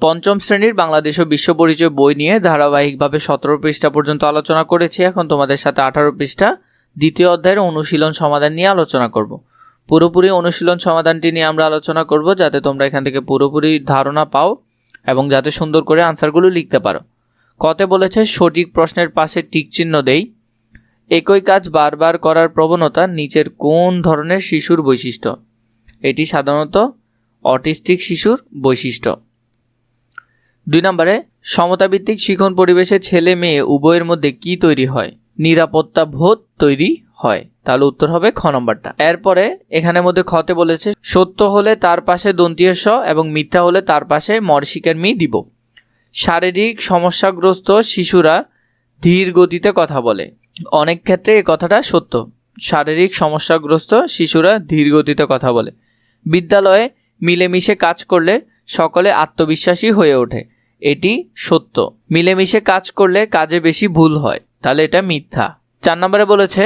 পঞ্চম শ্রেণীর বাংলাদেশ ও বিশ্ব পরিচয় বই নিয়ে ধারাবাহিকভাবে 17 পৃষ্ঠা পর্যন্ত আলোচনা করেছি। এখন তোমাদের সাথে 18 পৃষ্ঠা দ্বিতীয় অধ্যায়ের অনুশীলন সমাধান নিয়ে আলোচনা করব। পুরোপুরি অনুশীলন সমাধানটি নিয়ে আমরা আলোচনা করব, যাতে তোমরা এখান থেকে পুরোপুরি ধারণা পাও এবং যাতে সুন্দর করে আনসারগুলো লিখতে পারো। কতে বলেছে সঠিক প্রশ্নের পাশে টিক চিহ্ন দেই। একই কাজ বারবার করার প্রবণতা নিচের কোন ধরনের শিশুর বৈশিষ্ট্য? এটি সাধারণত অটিস্টিক শিশুর বৈশিষ্ট্য। 2 নম্বরে সমতাভিত্তিক শিক্ষণ পরিবেশে ছেলে মেয়ে উভয়ের মধ্যে কি তৈরি হয়? নিরাপত্তা বোধ তৈরি হয়। তাহলে উত্তর হবে খ নম্বরটা। এরপরে এখানের মধ্যে খতে বলেছে সত্য হলে তার পাশে দন্তীয় স এবং মিথ্যা হলে তার পাশে মরশিকার মি দিব। শারীরিক সমস্যাগ্রস্ত শিশুরা ধীর গতিতে কথা বলে। অনেক ক্ষেত্রে এই কথাটা সত্য। শারীরিক সমস্যাগ্রস্ত শিশুরা ধীর গতিতে কথা বলে। বিদ্যালয়ে মিলেমিশে কাজ করলে সকলে আত্মবিশ্বাসী হয়ে ওঠে। এটি সত্য। মিলেমিশে কাজ করলে কাজে বেশি ভুল হয়। তাহলে এটা মিথ্যা। 4 নম্বরে বলেছে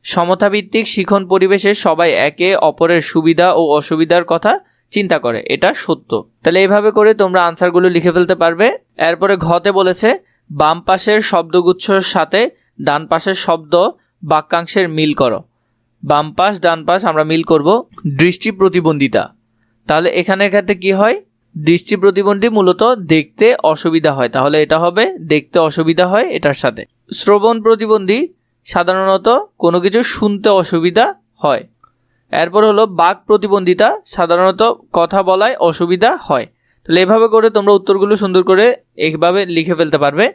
সমতাভিত্তিক শিক্ষণ পরিবেশে সবাই একে অপরের সুবিধা ও অসুবিধার কথা চিন্তা করে। এটা সত্য। তাহলে এইভাবে করে তোমরা আনসারগুলো লিখে ফেলতে পারবে। এরপরে ঘতে বলেছে বাম পাশের শব্দগুচ্ছর সাথে ডান পাশের শব্দ বাক্যাংশের মিল করো। বাম পাশ ডান পাশ আমরা মিল করব। দৃষ্টি প্রতিবন্ধিতা, তাহলে এখানের ক্ষেত্রে কি হয়? দৃষ্টি প্রতিবন্ধী মূলত দেখতে অসুবিধা হয়, তাহলে এটা হবে দেখতে অসুবিধা হয় এটার সাথে। শ্রবণ প্রতিবন্ধী সাধারণত কোনো কিছু শুনতে অসুবিধা হয়। এরপর হলো বাক প্রতিবন্ধিতা, সাধারণত কথা বলায় অসুবিধা হয়। তাহলে এভাবে করে তোমরা উত্তরগুলো সুন্দর করে এইভাবে লিখে ফেলতে পারবে।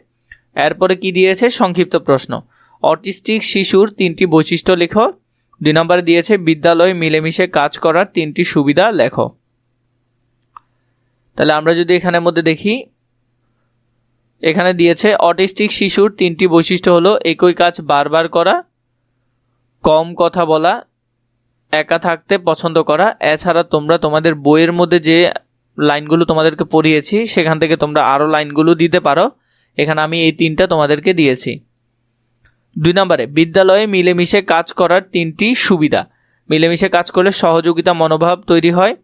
এরপরে কি দিয়েছে? সংক্ষিপ্ত প্রশ্ন। অটিস্টিক শিশুর 3টি বৈশিষ্ট্য লেখো। 2 নম্বরে দিয়েছে বিদ্যালয়ে মিলেমিশে কাজ করার 3টি সুবিধা লেখো। তাহলে আমরা যদি এখানের মধ্যে দেখি, এখানে দিয়েছে অটিস্টিক শিশুর 3টি বৈশিষ্ট্য হলো একই কাজ বারবার করা, কম কথা বলা, একা থাকতে পছন্দ করা। এছাড়া তোমরা তোমাদের বইয়ের মধ্যে যে লাইনগুলো তোমাদেরকে পড়িয়েছি সেখান থেকে তোমরা আরও লাইনগুলো দিতে পারো। এখানে আমি এই 3টা তোমাদেরকে দিয়েছি। 2 নম্বরে বিদ্যালয়ে মিলেমিশে কাজ করার 3টি সুবিধা। মিলেমিশে কাজ করলে সহযোগিতা মনোভাব তৈরি হয়,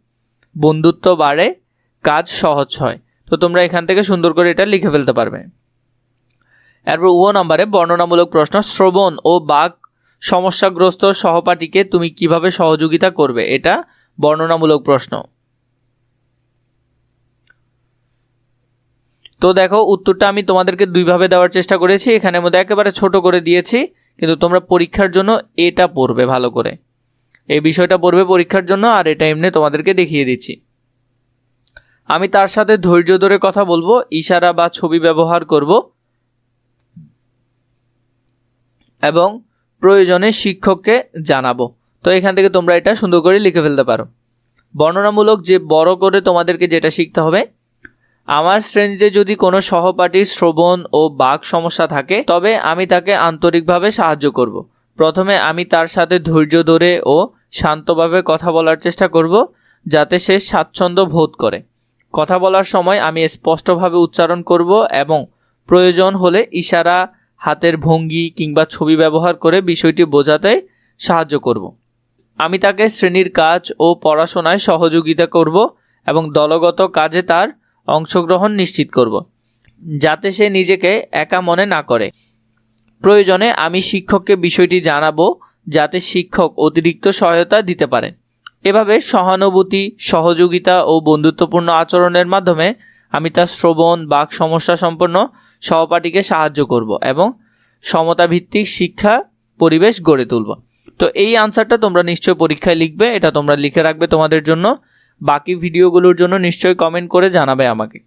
বন্ধুত্ব বাড়ে, কাজ সহজ হয়। তো তোমরা এখান থেকে সুন্দর করে এটা লিখে ফেলতে পারবে। এরপর ও নম্বরে বর্ণনামূলক প্রশ্ন। শ্রবণ ও বাক সমস্যাগ্রস্ত সহপাঠীকে তুমি কিভাবে সহযোগিতা করবে? এটা বর্ণনামূলক প্রশ্ন। তো দেখো উত্তরটা আমি তোমাদেরকে 2 ভাবে দেওয়ার চেষ্টা করেছি। এখানের মধ্যে একেবারে ছোট করে দিয়েছি, কিন্তু তোমরা পরীক্ষার জন্য এটা পড়বে ভালো করে। এই বিষয়টা পড়বে পরীক্ষার জন্য, আর এটা এমনি তোমাদেরকে দেখিয়ে দিচ্ছি। আমি তার সাথে ধৈর্য ধরে কথা বলবো, ইশারা বা ছবি ব্যবহার করব এবং প্রয়োজনে শিক্ষককে জানাবো। তো এখান থেকে তোমরা এটা সুন্দর করে লিখে ফেলতে পারো। বর্ণনামূলক যে বড় করে তোমাদেরকে যেটা শিখতে হবে, আমার শ্রেণীতে যদি কোনো সহপাঠীর শ্রবণ ও বাক সমস্যা থাকে তবে আমি তাকে আন্তরিকভাবে সাহায্য করব। প্রথমে আমি তার সাথে ধৈর্য ধরে ও শান্তভাবে কথা বলার চেষ্টা করব, যাতে সে স্বাচ্ছন্দ্য বোধ করে। কথা বলার সময় আমি স্পষ্টভাবে উচ্চারণ করব এবং প্রয়োজন হলে ইশারা, হাতের ভঙ্গি কিংবা ছবি ব্যবহার করে বিষয়টি বোঝাতে সাহায্য করব। আমি তাকে শ্রেণীর কাজ ও পড়াশোনায় সহযোগিতা করব এবং দলগত কাজে তার অংশগ্রহণ নিশ্চিত করব, যাতে সে নিজেকে একা মনে না করে। প্রয়োজনে আমি শিক্ষককে বিষয়টি জানাবো, যাতে শিক্ষক অতিরিক্ত সহায়তা দিতে পারেন। এভাবে সহানুভূতি, সহযোগিতা ও বন্ধুত্বপূর্ণ আচরণের মাধ্যমে আমি তার শ্রবণ বাক সমস্যা সম্পন্ন সহপাঠীকে সাহায্য করব এবং সমতাভিত্তিক শিক্ষা পরিবেশ গড়ে তুলব। তো এই আনসারটা তোমরা নিশ্চয়ই পরীক্ষায় লিখবে, এটা তোমরা লিখে রাখবে তোমাদের জন্য। বাকি ভিডিওগুলোর জন্য নিশ্চয়ই কমেন্ট করে জানাবে আমাকে।